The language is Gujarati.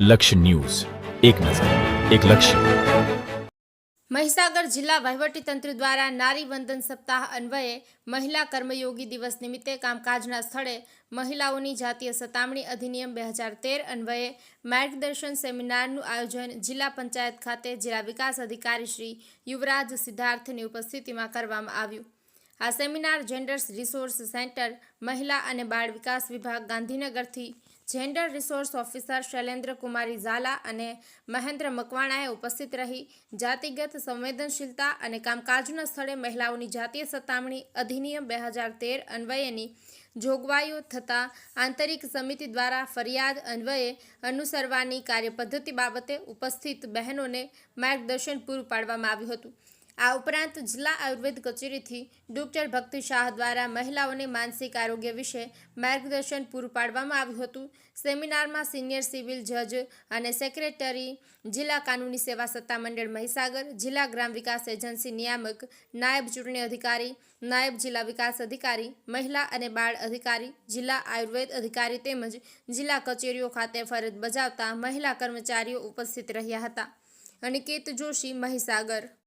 લક્ષ્ય ન્યૂઝ, એક નજર, એક લક્ષ્ય. મહીસાગર જિલ્લા વહીવટીતંત્ર દ્વારા નારી વંદન સપ્તાહ અન્વયે મહિલા કર્મયોગી દિવસ નિમિત્તે કામકાજના સ્થળે મહિલાઓની જાતીય સતામણી અધિનિયમ 2013 અન્વયે માર્ગદર્શન સેમિનારનું આયોજન જિલ્લા પંચાયત ખાતે જિલ્લા વિકાસ અધિકારી શ્રી યુવરાજ સિદ્ધાર્થની ઉપસ્થિતિમાં કરવામાં આવ્યું. આ સેમિનાર જેન્ડર રિસોર્સ સેન્ટર, મહિલા અને બાળ વિકાસ વિભાગ ગાંધીનગરથી જેન્ડર રિસોર્સ ઓફિસર શૈલેન્દ્ર કુમારી ઝાલા અને મહેન્દ્ર મકવાણાએ ઉપસ્થિત રહી જાતિગત સંવેદનશીલતા અને કામકાજના સ્થળે મહિલાઓની જાતીય સતામણી અધિનિયમ 2013 અન્વયેની જોગવાઈઓ થતા આંતરિક સમિતિ દ્વારા ફરિયાદ અન્વયે અનુસરવાની કાર્યપદ્ધતિ બાબતે ઉપસ્થિત બહેનોને માર્ગદર્શન પૂરું પાડવામાં આવ્યું હતું. આ ઉપરાંત જિલ્લા આયુર્વેદ કચેરીથી ડોક્ટર ભક્તિ શાહ દ્વારા મહિલાઓને માનસિક આરોગ્ય વિશે માર્ગદર્શન પૂરું પાડવામાં આવ્યું હતું. સેમિનારમાં સિનિયર સિવિલ જજ અને સેક્રેટરી, જિલ્લા કાનૂની સેવા સત્તામંડળ મહીસાગર, જિલ્લા ગ્રામ વિકાસ એજન્સી નિયામક, નાયબ ચૂંટણી અધિકારી, નાયબ જિલ્લા વિકાસ અધિકારી, મહિલા અને બાળ અધિકારી, જિલ્લા આયુર્વેદ અધિકારી તેમજ જિલ્લા કચેરીઓ ખાતે ફરજ બજાવતા મહિલા કર્મચારીઓ ઉપસ્થિત રહ્યા હતા. અનિકેત જોશી, મહીસાગર.